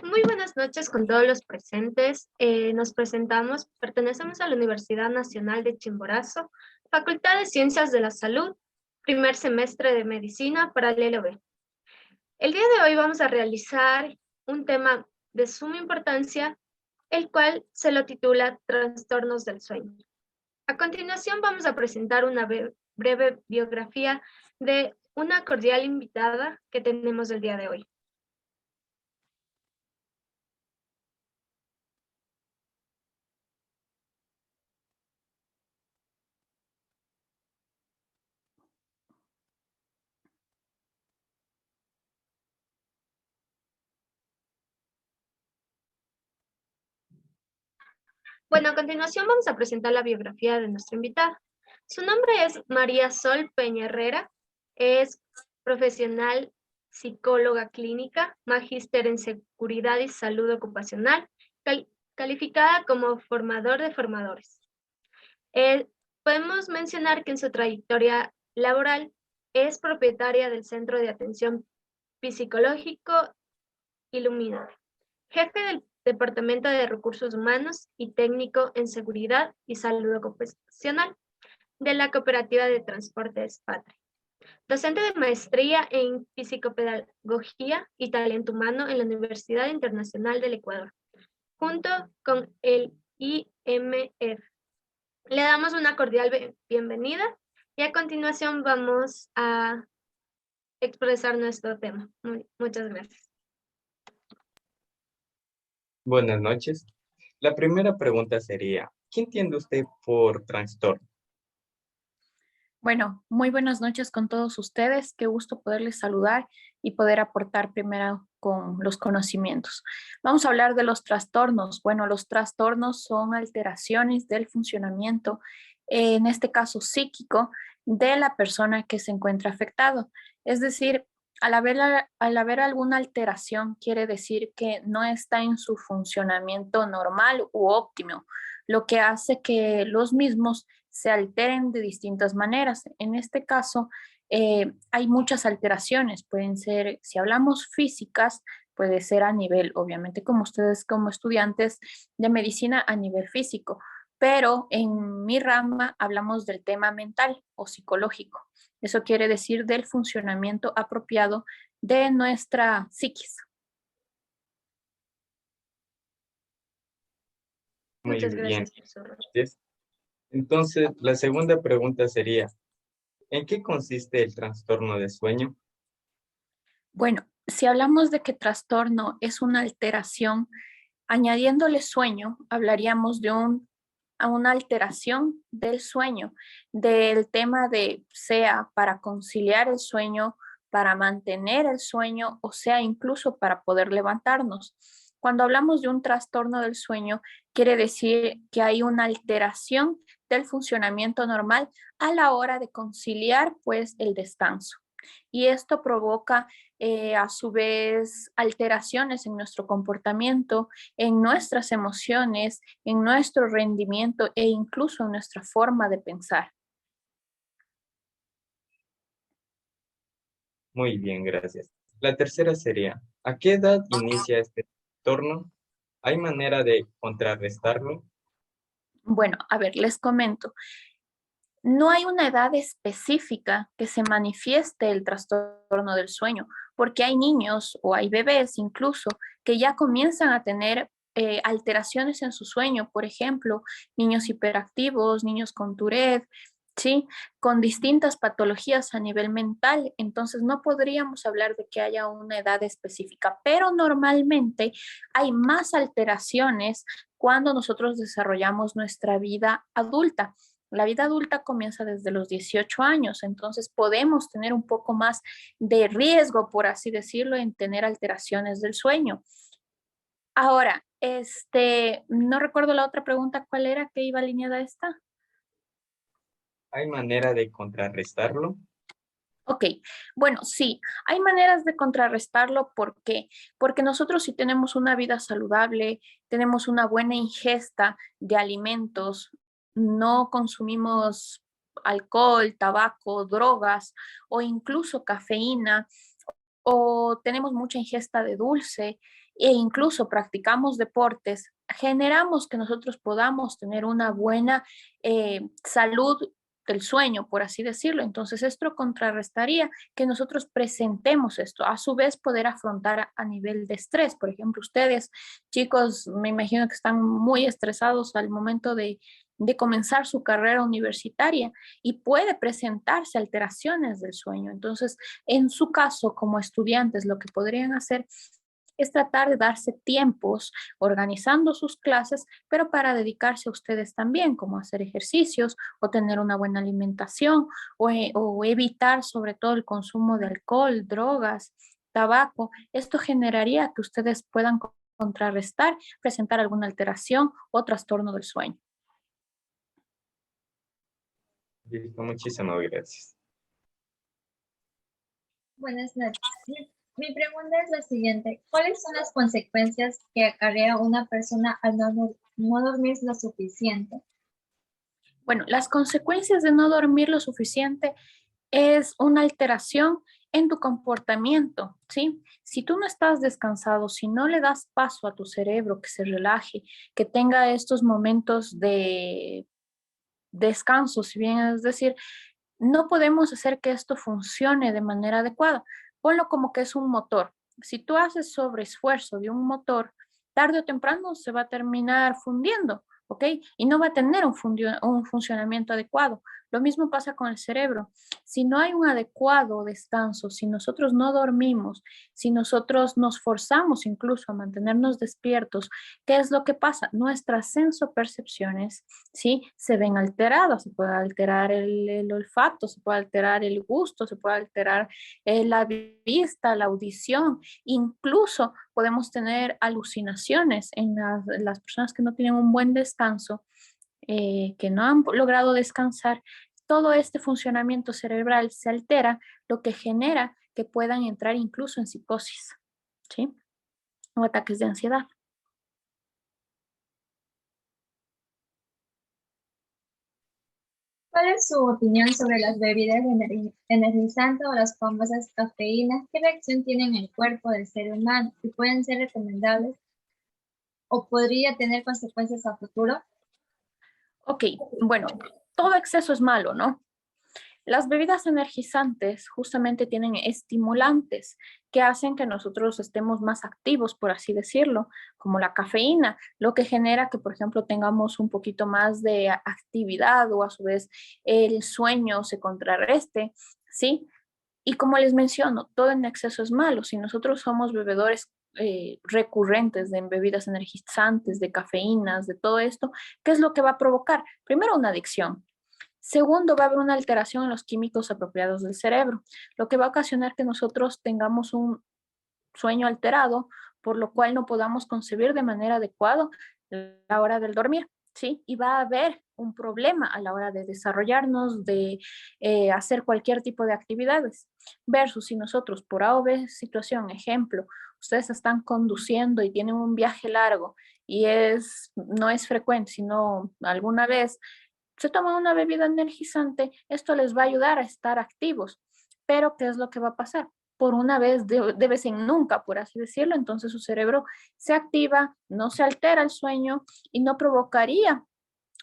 Muy buenas noches con todos los presentes. Nos presentamos, pertenecemos a la Universidad Nacional de Chimborazo, Facultad de Ciencias de la Salud, primer semestre de Medicina, paralelo B. El día de hoy vamos a realizar un tema de suma importancia, el cual se lo titula Trastornos del sueño. A continuación vamos a presentar una breve biografía de una cordial invitada que tenemos el día de hoy. Bueno, a continuación vamos a presentar la biografía de nuestra invitada. Su nombre es María Sol Peña Herrera, es profesional psicóloga clínica, magíster en seguridad y salud ocupacional, calificada como formador de formadores. Podemos mencionar que en su trayectoria laboral es propietaria del Centro de Atención Psicológico Ilumina, jefe del Departamento de Recursos Humanos y técnico en Seguridad y Salud Ocupacional de la Cooperativa de Transportes Patria. Docente de maestría en Psicopedagogía y Talento Humano en la Universidad Internacional del Ecuador, junto con el IMF. Le damos una cordial bienvenida y a continuación vamos a expresar nuestro tema. Muchas gracias. Buenas noches. La primera pregunta sería, ¿qué entiende usted por trastorno? Bueno, muy buenas noches con todos ustedes. Qué gusto poderles saludar y poder aportar primero con los conocimientos. Vamos a hablar de los trastornos. Bueno, los trastornos son alteraciones del funcionamiento, en este caso psíquico, de la persona que se encuentra afectado. Es decir, al haber alguna alteración, quiere decir que no está en su funcionamiento normal u óptimo, lo que hace que los mismos se alteren de distintas maneras. En este caso, hay muchas alteraciones. Pueden ser, si hablamos físicas, puede ser a nivel, obviamente, como ustedes como estudiantes de medicina, a nivel físico. Pero en mi rama hablamos del tema mental o psicológico. Eso quiere decir del funcionamiento apropiado de nuestra psiquis. Muy Muchas bien. gracias por su respuesta. Gracias. Entonces, la segunda pregunta sería, ¿en qué consiste el trastorno de sueño? Bueno, si hablamos de que trastorno es una alteración, añadiéndole sueño, hablaríamos de a una alteración del sueño, del tema de sea para conciliar el sueño, para mantener el sueño, o sea, incluso para poder levantarnos. Cuando hablamos de un trastorno del sueño, quiere decir que hay una alteración del funcionamiento normal a la hora de conciliar, pues, el descanso. Y esto provoca a su vez alteraciones en nuestro comportamiento, en nuestras emociones, en nuestro rendimiento e incluso en nuestra forma de pensar. Muy bien, gracias. La tercera sería, ¿a qué edad inicia este trastorno? ¿Hay manera de contrarrestarlo? Bueno, a ver, les comento. No hay una edad específica que se manifieste el trastorno del sueño, porque hay niños o hay bebés incluso que ya comienzan a tener alteraciones en su sueño, por ejemplo, niños hiperactivos, niños con Tourette, ¿sí? Con distintas patologías a nivel mental. Entonces no podríamos hablar de que haya una edad específica, pero normalmente hay más alteraciones cuando nosotros desarrollamos nuestra vida adulta. La vida adulta comienza desde los 18 años, entonces podemos tener un poco más de riesgo, por así decirlo, en tener alteraciones del sueño. Ahora, no recuerdo la otra pregunta, ¿cuál era que iba alineada a esta? ¿Hay manera de contrarrestarlo? Ok, bueno, sí, hay maneras de contrarrestarlo. ¿Por qué? Porque nosotros si tenemos una vida saludable, tenemos una buena ingesta de alimentos, no consumimos alcohol, tabaco, drogas o incluso cafeína, o tenemos mucha ingesta de dulce, e incluso practicamos deportes, generamos que nosotros podamos tener una buena salud del sueño, por así decirlo. Entonces, esto contrarrestaría que nosotros presentemos esto, a su vez poder afrontar a nivel de estrés. Por ejemplo, ustedes, chicos, me imagino que están muy estresados al momento de comenzar su carrera universitaria y puede presentarse alteraciones del sueño. Entonces, en su caso, como estudiantes, lo que podrían hacer es tratar de darse tiempos organizando sus clases, pero para dedicarse a ustedes también, como hacer ejercicios o tener una buena alimentación o evitar sobre todo el consumo de alcohol, drogas, tabaco. Esto generaría que ustedes puedan contrarrestar, presentar alguna alteración o trastorno del sueño. Listo, muchísimas gracias. Buenas noches. Mi pregunta es la siguiente. ¿Cuáles son las consecuencias que acarrea una persona al no dormir lo suficiente? Bueno, las consecuencias de no dormir lo suficiente es una alteración en tu comportamiento, ¿sí? Si tú no estás descansado, si no le das paso a tu cerebro que se relaje, que tenga estos momentos de descanso, si bien es decir, no podemos hacer que esto funcione de manera adecuada. Ponlo como que es un motor. Si tú haces sobreesfuerzo de un motor, tarde o temprano se va a terminar fundiendo, ¿ok? Y no va a tener un funcionamiento adecuado. Lo mismo pasa con el cerebro. Si no hay un adecuado descanso, si nosotros no dormimos, si nosotros nos forzamos incluso a mantenernos despiertos, ¿qué es lo que pasa? Nuestras sensopercepciones, ¿sí? Se ven alteradas, se puede alterar el olfato, se puede alterar el gusto, se puede alterar la vista, la audición, incluso podemos tener alucinaciones en las personas que no tienen un buen descanso, que no han logrado descansar. Todo este funcionamiento cerebral se altera, lo que genera que puedan entrar incluso en psicosis, ¿sí? O ataques de ansiedad. ¿Cuál es su opinión sobre las bebidas energizantes o las famosas cafeínas? ¿Qué reacción tienen en el cuerpo del ser humano y pueden ser recomendables o podría tener consecuencias a futuro? Ok, bueno, todo exceso es malo, ¿no? Las bebidas energizantes justamente tienen estimulantes que hacen que nosotros estemos más activos, por así decirlo, como la cafeína, lo que genera que, por ejemplo, tengamos un poquito más de actividad o a su vez el sueño se contrarreste, ¿sí? Y como les menciono, todo en exceso es malo. Si nosotros somos bebedores recurrentes de bebidas energizantes, de cafeínas, de todo esto, ¿qué es lo que va a provocar? Primero, una adicción. Segundo, va a haber una alteración en los químicos apropiados del cerebro, lo que va a ocasionar que nosotros tengamos un sueño alterado, por lo cual no podamos concebir de manera adecuada la hora del dormir, ¿sí? Y va a haber un problema a la hora de desarrollarnos, de hacer cualquier tipo de actividades, versus si nosotros por A o B situación, ejemplo, ustedes están conduciendo y tienen un viaje largo y no es frecuente, sino alguna vez se toman una bebida energizante, esto les va a ayudar a estar activos. Pero, ¿qué es lo que va a pasar? Por una vez, de vez en nunca, por así decirlo, entonces su cerebro se activa, no se altera el sueño y no provocaría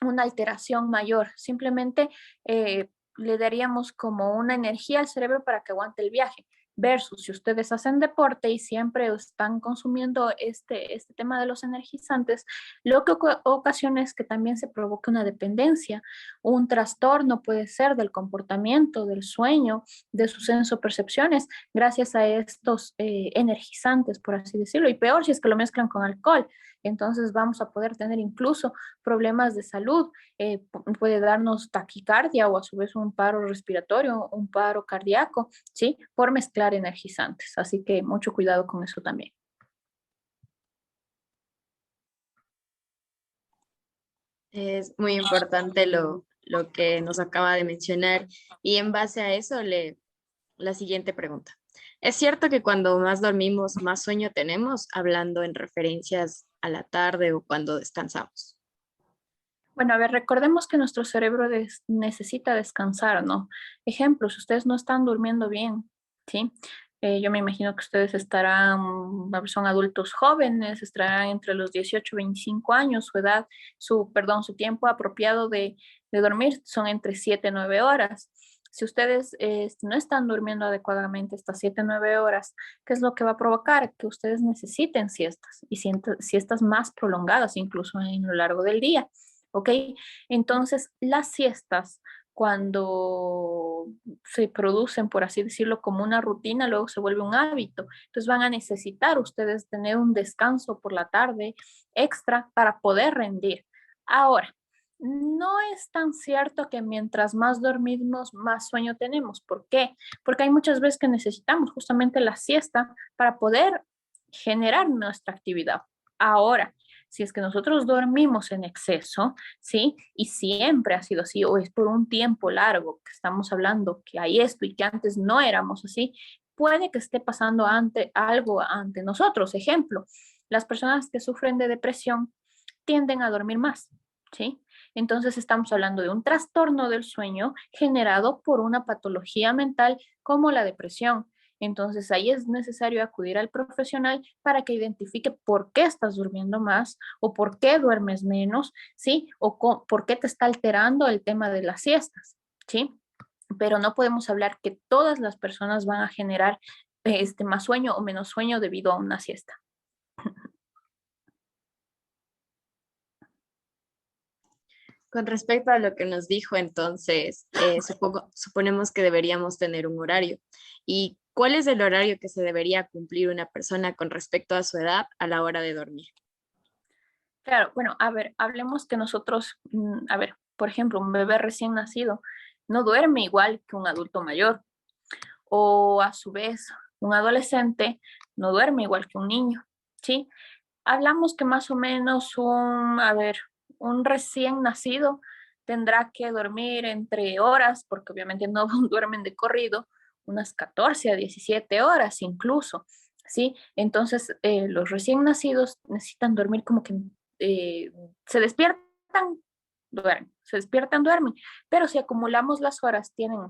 una alteración mayor. Simplemente le daríamos como una energía al cerebro para que aguante el viaje. Versus si ustedes hacen deporte y siempre están consumiendo este tema de los energizantes, lo que ocasiona es que también se provoque una dependencia, un trastorno puede ser del comportamiento, del sueño, de sus sensopercepciones, gracias a estos energizantes, por así decirlo. Y peor si es que lo mezclan con alcohol. Entonces vamos a poder tener incluso problemas de salud, puede darnos taquicardia o a su vez un paro respiratorio, un paro cardíaco, ¿sí? Por mezclar energizantes. Así que mucho cuidado con eso también. Es muy importante lo que nos acaba de mencionar y en base a eso la siguiente pregunta. ¿Es cierto que cuando más dormimos, más sueño tenemos, hablando en referencias a la tarde o cuando descansamos? Bueno, a ver, recordemos que nuestro cerebro necesita descansar, ¿no? Ejemplo, si ustedes no están durmiendo bien, ¿sí? Yo me imagino que ustedes estarán, son adultos jóvenes, estarán entre los 18 y 25 años, su edad, su tiempo apropiado de dormir son entre 7 y 9 horas. Si ustedes no están durmiendo adecuadamente estas 7 o 9 horas, ¿qué es lo que va a provocar? Que ustedes necesiten siestas y siestas más prolongadas, incluso en lo largo del día. ¿Ok? Entonces, las siestas, cuando se producen, por así decirlo, como una rutina, luego se vuelve un hábito. Entonces van a necesitar ustedes tener un descanso por la tarde extra para poder rendir. Ahora, no es tan cierto que mientras más dormimos, más sueño tenemos. ¿Por qué? Porque hay muchas veces que necesitamos justamente la siesta para poder generar nuestra actividad. Ahora, si es que nosotros dormimos en exceso, ¿sí? Y siempre ha sido así, o es por un tiempo largo que estamos hablando que hay esto y que antes no éramos así, puede que esté pasando algo ante nosotros. Ejemplo, las personas que sufren de depresión tienden a dormir más, ¿sí? Entonces estamos hablando de un trastorno del sueño generado por una patología mental como la depresión. Entonces ahí es necesario acudir al profesional para que identifique por qué estás durmiendo más o por qué duermes menos, ¿sí? O por qué te está alterando el tema de las siestas, ¿sí? Pero no podemos hablar que todas las personas van a generar más sueño o menos sueño debido a una siesta. Con respecto a lo que nos dijo, entonces, suponemos que deberíamos tener un horario. ¿Y cuál es el horario que se debería cumplir una persona con respecto a su edad a la hora de dormir? Claro, bueno, a ver, hablemos que nosotros, a ver, por ejemplo, un bebé recién nacido no duerme igual que un adulto mayor, o a su vez, un adolescente no duerme igual que un niño, ¿sí? Hablamos que más o menos un recién nacido tendrá que dormir entre horas, porque obviamente no duermen de corrido, unas 14 a 17 horas incluso, ¿sí? Entonces, los recién nacidos necesitan dormir como que eh, se despiertan, duermen, se despiertan, duermen, pero si acumulamos las horas, tienen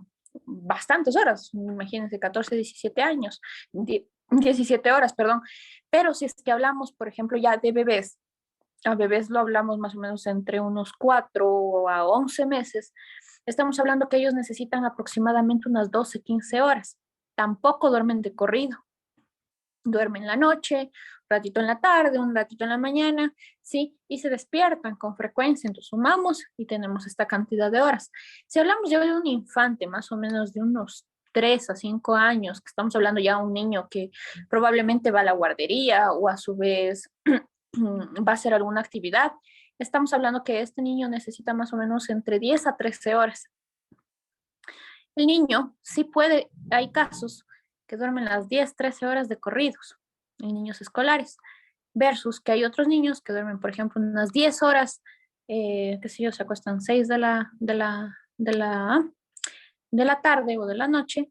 bastantes horas, imagínense, 14, 17 años, 17 horas, perdón, pero si es que hablamos, por ejemplo, ya de bebés, a bebés lo hablamos más o menos entre unos 4 a 11 meses, estamos hablando que ellos necesitan aproximadamente unas 12, 15 horas. Tampoco duermen de corrido, duermen la noche, un ratito en la tarde, un ratito en la mañana, ¿sí? Y se despiertan con frecuencia, entonces sumamos y tenemos esta cantidad de horas. Si hablamos ya de un infante, más o menos de unos 3 a 5 años, que estamos hablando ya de un niño que probablemente va a la guardería o a su vez va a hacer alguna actividad, estamos hablando que este niño necesita más o menos entre 10 a 13 horas. El niño sí puede, hay casos que duermen las 10, 13 horas de corridos en niños escolares, versus que hay otros niños que duermen, por ejemplo, unas 10 horas, qué sé yo, se acuestan 6 de la tarde o de la noche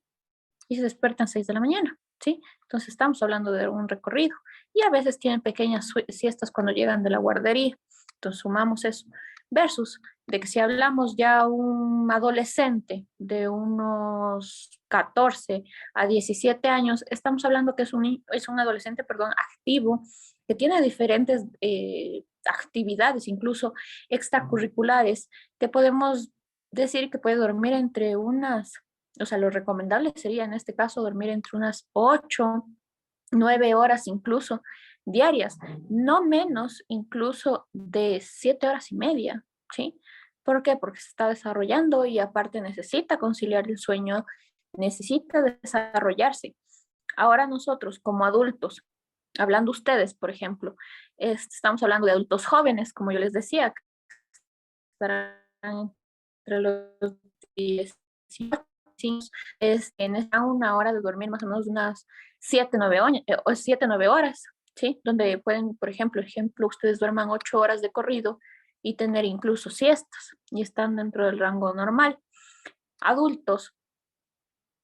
y se despiertan 6 de la mañana, ¿sí? Entonces estamos hablando de un recorrido y a veces tienen pequeñas siestas cuando llegan de la guardería, entonces sumamos eso, versus de que si hablamos ya un adolescente de unos 14 a 17 años, estamos hablando que es un adolescente, perdón, activo, que tiene diferentes actividades, incluso extracurriculares, que podemos decir que puede dormir entre unas, o sea, lo recomendable sería en este caso dormir entre unas 8, 9 horas incluso diarias, no menos incluso de 7 horas y media, ¿sí? ¿Por qué? Porque se está desarrollando y aparte necesita conciliar el sueño, necesita desarrollarse. Ahora nosotros como adultos, hablando ustedes, por ejemplo, estamos hablando de adultos jóvenes, como yo les decía, que estarán entre los 10 en una hora de dormir más o menos unas 7, 9 horas, ¿sí? Donde pueden, por ejemplo, ustedes duerman 8 horas de corrido y tener incluso siestas y están dentro del rango normal. Adultos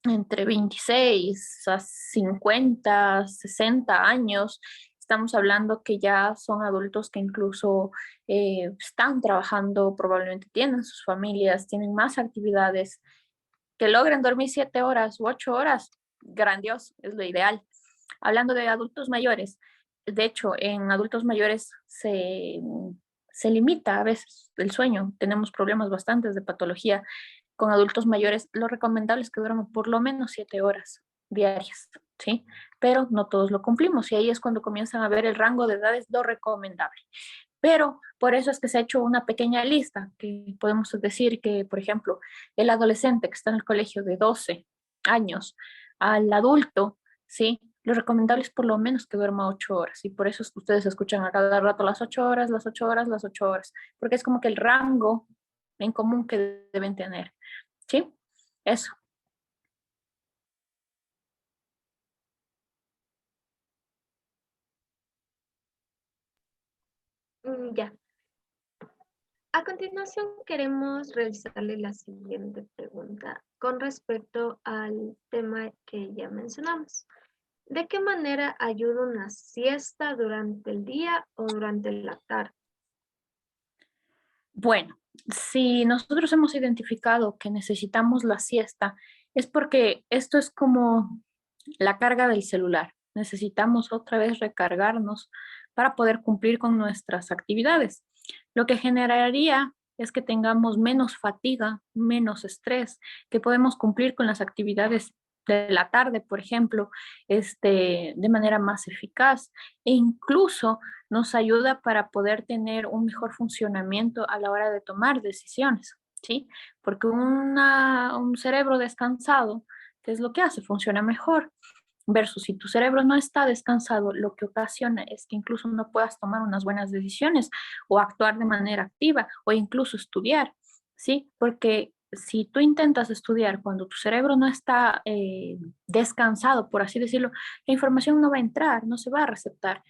entre 26 a 50, 60 años, estamos hablando que ya son adultos que incluso están trabajando, probablemente tienen sus familias, tienen más actividades, que logren dormir 7 horas u 8 horas, grandioso, es lo ideal. Hablando de adultos mayores, de hecho, en adultos mayores se limita a veces el sueño. Tenemos problemas bastantes de patología con adultos mayores. Lo recomendable es que duerman por lo menos 7 horas diarias, ¿sí? Pero no todos lo cumplimos y ahí es cuando comienzan a ver el rango de edades lo recomendable. Pero por eso es que se ha hecho una pequeña lista, que podemos decir que, por ejemplo, el adolescente que está en el colegio de 12 años al adulto, ¿sí? Lo recomendable es por lo menos que duerma 8 horas. Y por eso es que ustedes escuchan a cada rato las 8 horas, las 8 horas, las 8 horas, porque es como que el rango en común que deben tener, ¿sí? Eso. Ya. A continuación, queremos realizarle la siguiente pregunta con respecto al tema que ya mencionamos. ¿De qué manera ayuda una siesta durante el día o durante la tarde? Bueno, si nosotros hemos identificado que necesitamos la siesta, es porque esto es como la carga del celular. Necesitamos otra vez recargarnos para poder cumplir con nuestras actividades. Lo que generaría es que tengamos menos fatiga, menos estrés, que podemos cumplir con las actividades de la tarde, por ejemplo, de manera más eficaz e incluso nos ayuda para poder tener un mejor funcionamiento a la hora de tomar decisiones, ¿sí? Porque un cerebro descansado, ¿qué es lo que hace? Funciona mejor. Versus si tu cerebro no está descansado, lo que ocasiona es que incluso no puedas tomar unas buenas decisiones o actuar de manera activa o incluso estudiar, ¿sí? Porque si tú intentas estudiar cuando tu cerebro no está descansado, por así decirlo, la información no va a entrar, no se va a receptar.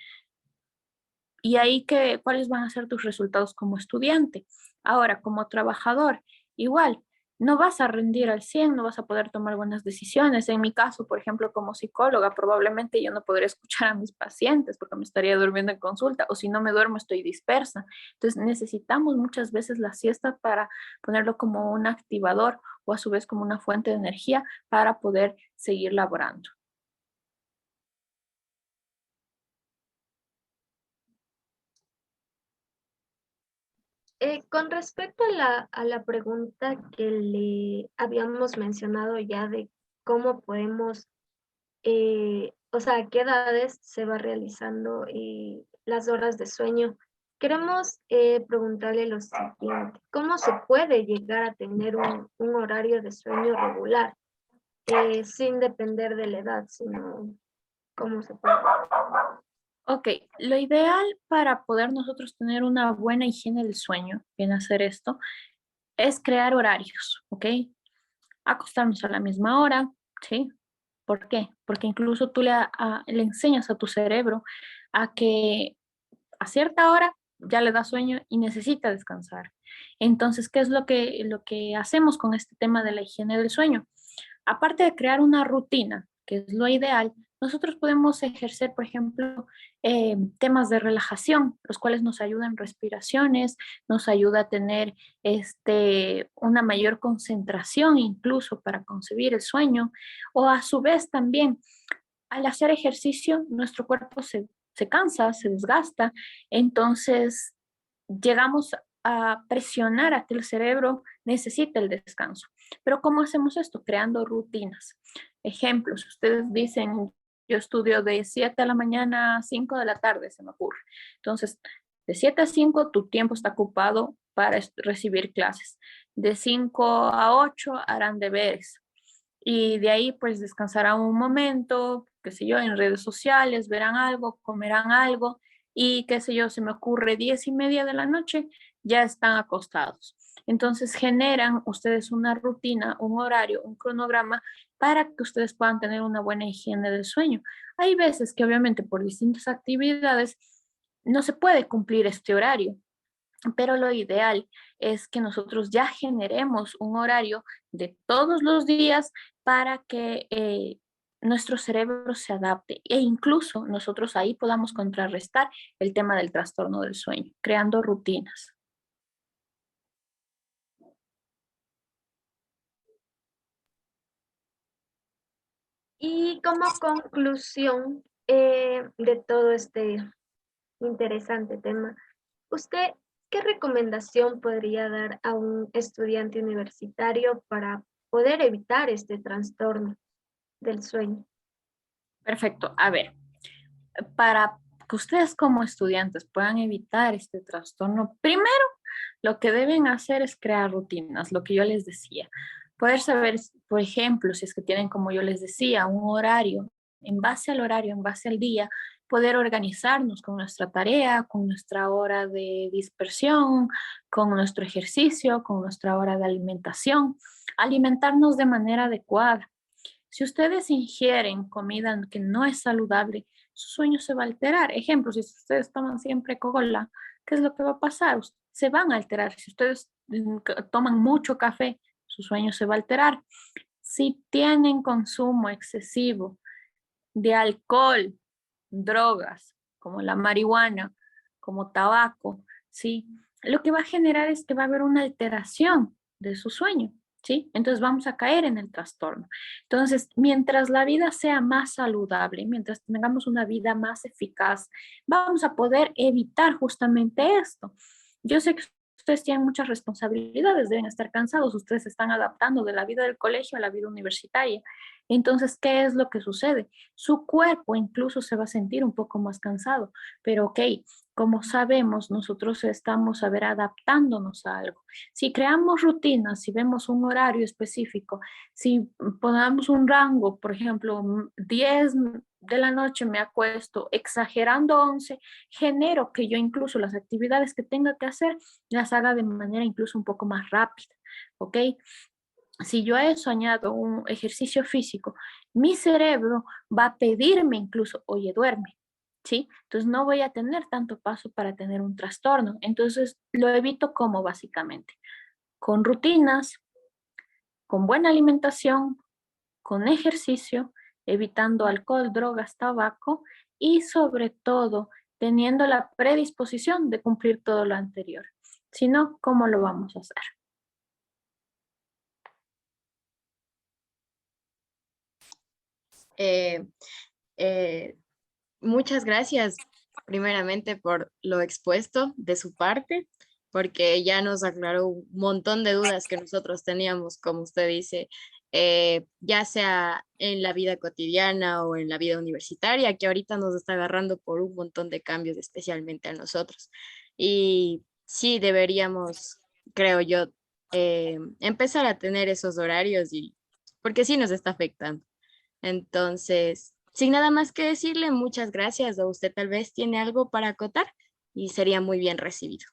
Y ahí ¿cuáles van a ser tus resultados como estudiante? Ahora, como trabajador, igual, no vas a rendir al 100, no vas a poder tomar buenas decisiones. En mi caso, por ejemplo, como psicóloga, probablemente yo no podría escuchar a mis pacientes porque me estaría durmiendo en consulta o si no me duermo estoy dispersa. Entonces necesitamos muchas veces la siesta para ponerlo como un activador o a su vez como una fuente de energía para poder seguir laborando. Con respecto a la pregunta que le habíamos mencionado ya de cómo podemos, o sea, a qué edades se va realizando las horas de sueño, queremos preguntarle lo siguiente: ¿cómo se puede llegar a tener un horario de sueño regular sin depender de la edad, sino cómo se puede? Ok, lo ideal para poder nosotros tener una buena higiene del sueño, bien hacer esto, es crear horarios, ¿ok? Acostarnos a la misma hora, ¿sí? ¿Por qué? Porque incluso tú le enseñas a tu cerebro a que a cierta hora ya le da sueño y necesita descansar. Entonces, ¿qué es lo que hacemos con este tema de la higiene del sueño? Aparte de crear una rutina, que es lo ideal, nosotros podemos ejercer, por ejemplo, temas de relajación, los cuales nos ayudan respiraciones, nos ayuda a tener una mayor concentración incluso para concebir el sueño, o a su vez también al hacer ejercicio, nuestro cuerpo se cansa, se desgasta, entonces llegamos a presionar a que el cerebro necesite el descanso. Pero ¿cómo hacemos esto? Creando rutinas. Ejemplos, ustedes dicen, yo estudio de 7 de la mañana a 5 de la tarde, se me ocurre. Entonces, de 7 a 5 tu tiempo está ocupado para recibir clases. De 5 a 8 harán deberes. Y de ahí pues descansarán un momento, qué sé yo, en redes sociales, verán algo, comerán algo y qué sé yo, se me ocurre 10:30 de la noche, ya están acostados. Entonces generan ustedes una rutina, un horario, un cronograma para que ustedes puedan tener una buena higiene del sueño. Hay veces que obviamente por distintas actividades no se puede cumplir este horario, pero lo ideal es que nosotros ya generemos un horario de todos los días para que nuestro cerebro se adapte e incluso nosotros ahí podamos contrarrestar el tema del trastorno del sueño, creando rutinas. Y como conclusión de todo este interesante tema, ¿usted qué recomendación podría dar a un estudiante universitario para poder evitar este trastorno del sueño? Perfecto. A ver, para que ustedes como estudiantes puedan evitar este trastorno, primero lo que deben hacer es crear rutinas, lo que yo les decía. Poder saber, por ejemplo, si es que tienen, como yo les decía, un horario, en base al horario, en base al día, poder organizarnos con nuestra tarea, con nuestra hora de dispersión, con nuestro ejercicio, con nuestra hora de alimentación, alimentarnos de manera adecuada. Si ustedes ingieren comida que no es saludable, su sueño se va a alterar. Ejemplo, si ustedes toman siempre Coca-Cola, ¿qué es lo que va a pasar? Se van a alterar. Si ustedes toman mucho café, su sueño se va a alterar. Si tienen consumo excesivo de alcohol, drogas, como la marihuana, como tabaco, ¿sí? Lo que va a generar es que va a haber una alteración de su sueño, ¿sí? Entonces vamos a caer en el trastorno. Entonces, mientras la vida sea más saludable, mientras tengamos una vida más eficaz, vamos a poder evitar justamente esto. Yo sé que ustedes tienen muchas responsabilidades, deben estar cansados, ustedes se están adaptando de la vida del colegio a la vida universitaria. Entonces, ¿qué es lo que sucede? Su cuerpo incluso se va a sentir un poco más cansado, pero ok, como sabemos, nosotros estamos a ver adaptándonos a algo. Si creamos rutinas, si vemos un horario específico, si ponemos un rango, por ejemplo, 10 de la noche me acuesto, exagerando 11, genero que yo incluso las actividades que tenga que hacer las haga de manera incluso un poco más rápida, ¿ok? Si yo a eso añado un ejercicio físico, mi cerebro va a pedirme incluso, oye, duerme, ¿sí? Entonces no voy a tener tanto paso para tener un trastorno. Entonces lo evito como básicamente, con rutinas, con buena alimentación, con ejercicio, evitando alcohol, drogas, tabaco y sobre todo teniendo la predisposición de cumplir todo lo anterior. Si no, ¿cómo lo vamos a hacer? Eh, eh, Muchas gracias, primeramente, por lo expuesto de su parte, porque ya nos aclaró un montón de dudas que nosotros teníamos, como usted dice, ya sea en la vida cotidiana o en la vida universitaria, que ahorita nos está agarrando por un montón de cambios, especialmente a nosotros. Y sí, deberíamos, creo yo, empezar a tener esos horarios y porque sí nos está afectando. Entonces, sin nada más que decirle, muchas gracias. O usted tal vez tiene algo para acotar y sería muy bien recibido.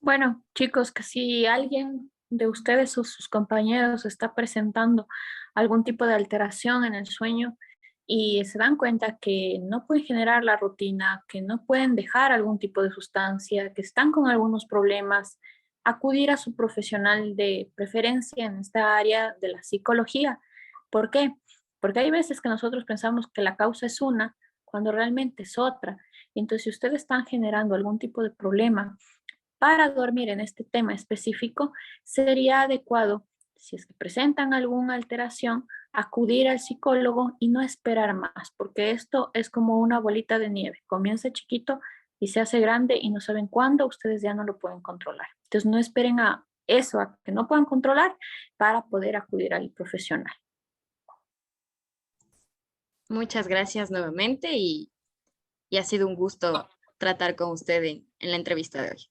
Bueno, chicos, que si alguien de ustedes o sus compañeros está presentando algún tipo de alteración en el sueño y se dan cuenta que no pueden generar la rutina, que no pueden dejar algún tipo de sustancia, que están con algunos problemas, acudir a su profesional de preferencia en esta área de la psicología. ¿Por qué? Porque hay veces que nosotros pensamos que la causa es una cuando realmente es otra. Entonces, si ustedes están generando algún tipo de problema, para dormir en este tema específico, sería adecuado, si es que presentan alguna alteración, acudir al psicólogo y no esperar más, porque esto es como una bolita de nieve. Comienza chiquito y se hace grande y no saben cuándo ustedes ya no lo pueden controlar. Entonces no esperen a eso, a que no puedan controlar para poder acudir al profesional. Muchas gracias nuevamente y ha sido un gusto tratar con usted en la entrevista de hoy.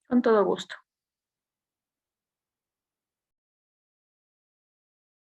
Con todo gusto.